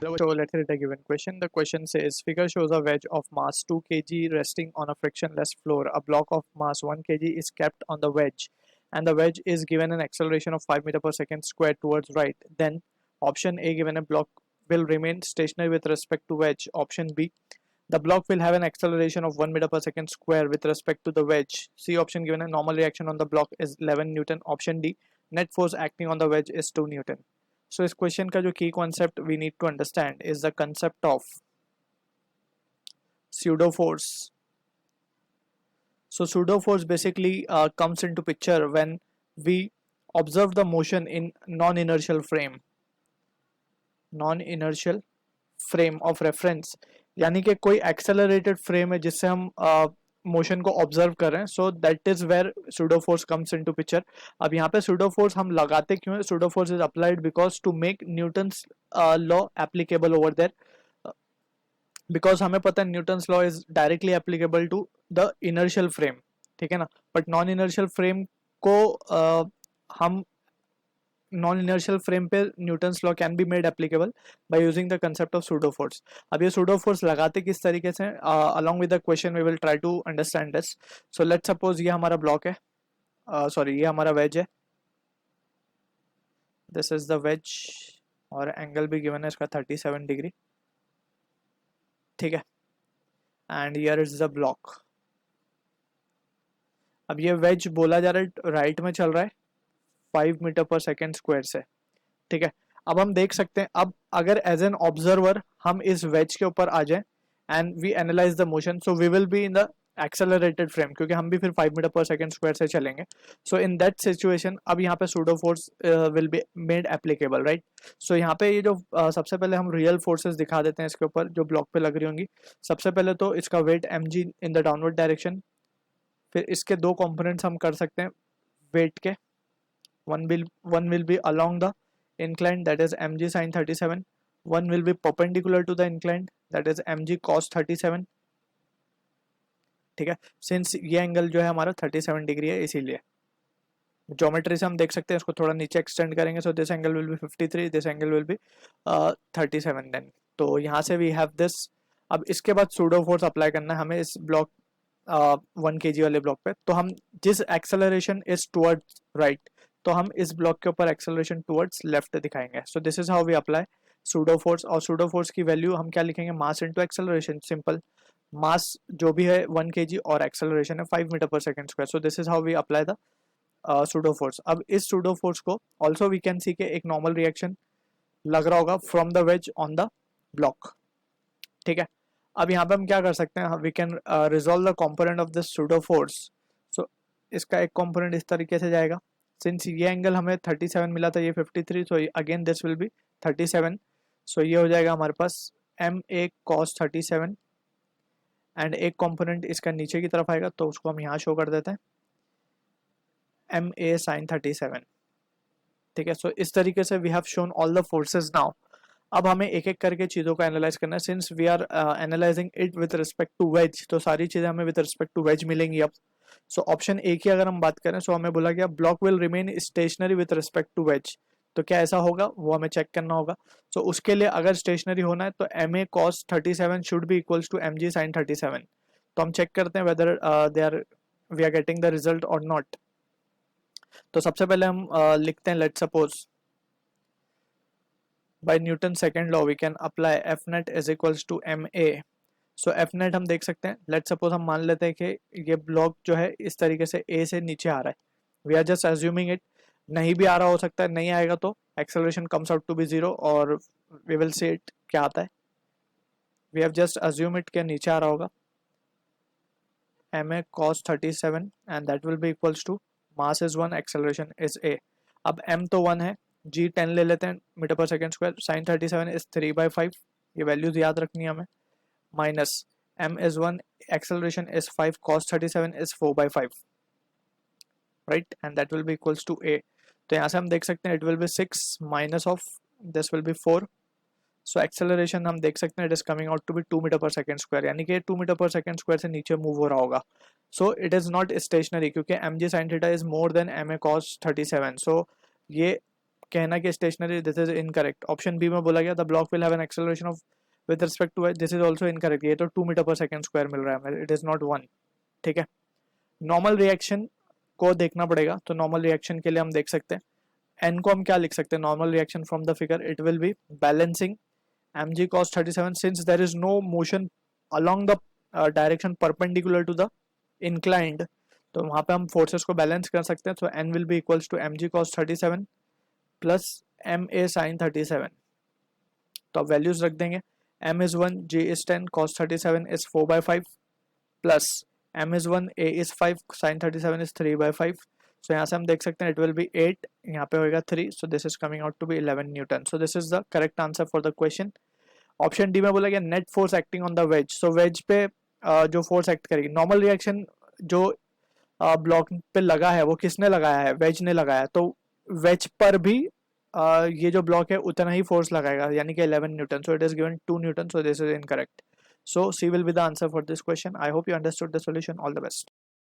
So let's read a given question. The question says, figure shows a wedge of mass 2 kg resting on a frictionless floor. A block of mass 1 kg is kept on the wedge, and the wedge is given an acceleration of 5 meter per second squared towards right. Then option A, given a block will remain stationary with respect to wedge. Option B, the block will have an acceleration of 1 meter per second square with respect to the wedge. C option, given a normal reaction on the block is 11 Newton. Option D, net force acting on the wedge is 2 Newton. So इस question का जो की concept we need to understand is the concept of pseudo force. So pseudo force basically comes into picture when we observe the motion in non-inertial frame of reference, यानी कि कोई accelerated frame है जिससे हम motion को observe कर रहे हैं. So that is where pseudo force comes into picture. अब यहाँ पे सूडो फोर्स हम लगाते क्यों है? Pseudo force is applied because to make Newton's law applicable over there, because हमें पता है Newton's law is directly applicable to the inertial frame, ठीक है ना. बट नॉन इनर्शियल फ्रेम को हम नॉन इनर्शियल फ्रेम पे Newton's law can be made applicable by using the concept of pseudo force. अब ये सूडो फोर्स लगाते किस तरीके से? Along with the question we will try to understand this. So let's suppose ये हमारा block है, सॉरी ये हमारा वेज है, दिस इज द वेज और एंगल भी गिवन है इसका 37 डिग्री, ठीक है. And here is the block. अब ये वेज बोला जा रहा है राइट में चल रहा है 5 मीटर पर सेकेंड स्क्वायर से, ठीक है. अब हम देख सकते हैं, अब अगर एज एन ऑब्जर्वर हम इस वेज के ऊपर आ जाएं and we analyse the motion, so we will be in the accelerated frame, क्योंकि हम भी फिर 5 मीटर पर सेकेंड स्क्वायर से चलेंगे. सो इन दैट सिचुएशन अब यहाँ पे pseudo force will be made applicable, right. So यहाँ पे ये जो सबसे पहले हम रियल फोर्सेस दिखा देते हैं इसके ऊपर जो ब्लॉक पे लग रही होंगी. सबसे पहले तो इसका weight mg in the downward direction. फिर इसके दो कंपोनेंट्स हम कर सकते हैं वेट के. one will be along the incline, that is mg sin 37. One will be perpendicular to the incline, that is mg cos 37, ठीक है. सिंस ये एंगल जो है हमारा 37 डिग्री है, इसीलिए ज्योमेट्री से हम देख सकते हैं. इसको थोड़ा नीचे एक्सटेंड करेंगे, so this angle will be 53, this angle will be 37 then. तो यहाँ से वी हैव दिस. अब इसके बाद सूडो फोर्स अप्लाई करना है हमें इस ब्लॉक 1 kg वाले ब्लॉक पे. तो हम जिस एक्सेलरेशन इज टुवर्ड्स राइट, तो हम इस ब्लॉक के ऊपर एक्सेलरेशन टुवर्ड्स लेफ्ट दिखाएंगे. So this is how we apply pseudo force. और सूडो फोर्स की वैल्यू हम क्या लिखेंगे? Mass into acceleration. Simple, mass जो भी है 1 kg और एक्सेलरेशन है 5 metre per second square. So this is how we apply the pseudo force. अब इस सूडो फोर्स को ऑल्सो वी कैन सी के एक नॉर्मल रिएक्शन लग रहा होगा from the wedge on the block, ठीक है. अब यहाँ पे हम क्या कर सकते हैं? We can resolve the component of this pseudo force. So इसका एक कंपोनेंट इस तरीके से जाएगा. सिंस ये एंगल हमें 37 मिला था, ये 53, so again this will be 37. सो ये हो जाएगा हमारे पास एम ए कॉस 37 एंड एक कंपोनेंट इसका नीचे की तरफ आएगा, तो उसको हम यहाँ शो कर देते हैं एम ए साइन 37, ठीक है. सो इस तरीके से we have shown all the forces. Now अब हमें एक एक करके चीज़ों को एनालाइज करना है. Since we are analysing it with respect to wedge, तो सारी चीज़ें हमें विद रिस्पेक्ट टू वेज मिलेंगी. अब सो ऑप्शन ए की अगर हम बात करें, सो हमें बोला गया block will remain stationary with respect to wedge. तो क्या ऐसा होगा? वो हमें चेक करना होगा. सो उसके लिए अगर स्टेशनरी होना है तो M A cos 37 should be equals to M G sine 37. तो हम चेक करते हैं whether we are getting the result और नॉट. तो सबसे पहले हम लिखते हैं, let's suppose by Newton's second law we can apply F net is equals to ma. so F net हम देख सकते हैं. लेट्स सपोज हम मान लेते हैं कि ये ब्लॉक जो है इस तरीके से A से नीचे आ रहा है. We are just assuming it. नहीं भी आ रहा हो सकता है, नहीं आएगा तो acceleration comes out to be 0 और वी विल सी इट क्या आता है. We have just assume it के नीचे आ रहा होगा ma cos 37 and that will be equals to mass is 1, acceleration is a. अब m तो 1 है, जी 10 ले लेते हैं metre per second square. Sign 37 is 3/5, ये वैल्यूज याद रखनी है हमें. Minus m is 1, acceleration is 5, cos 37 is 4/5, right. And that will be equals to a. तो यहाँ से हम देख सकते हैं it will be 6 minus of this will be 4. So acceleration हम देख सकते हैं it is coming out to be 2 metre per second square, यानी कि 2 मीटर पर सेकेंड स्क्वायर से नीचे मूव हो रहा होगा. So it is not stationary, क्योंकि mg sin theta is more than ma cos 37. सो ये कहना कि stationary, this is incorrect. Option B में बोला गया the block will have an acceleration of with respect to H, this is also incorrect. ये तो 2 मीटर पर सेकेंड स्क्वायर मिल रहा है हमें, इट इज नॉट 1। ठीक है, नॉर्मल रिएक्शन को देखना पड़ेगा, तो नॉर्मल रिएक्शन के लिए हम देख सकते हैं एन को हम क्या लिख सकते हैं, normal reaction from the figure, it will B balancing mg cos 37 since there is no motion along the direction perpendicular to the inclined, तो वहाँ पे हम फोर्सेस को बैलेंस कर सकते हैं। तो n will be equals to mg cos 37 plus ma sin 37, तो अब वैल्यूज रख देंगे। m is 1, g is 10, cos 37 is 4/5 plus m is 1, a is 5, sin 37 is 3/5। सो यहाँ से हम देख सकते हैं इट विल बी 8, यहाँ पे होएगा 3, so this is coming out to be 11 newton. So this is the correct answer for the question. Option D में बोला गया net force acting on the wedge, so wedge पे जो फोर्स एक्ट करेगी, normal reaction जो block पे लगा है वो किसने लगाया है, वेज ने लगाया, तो वेज पर भी ये जो ब्लॉक है उतना ही फोर्स लगाएगा, यानी कि 11 newton. So it is given 2 newton, so this is incorrect. So C will be the answer for this question. I hope you understood the solution. All the best.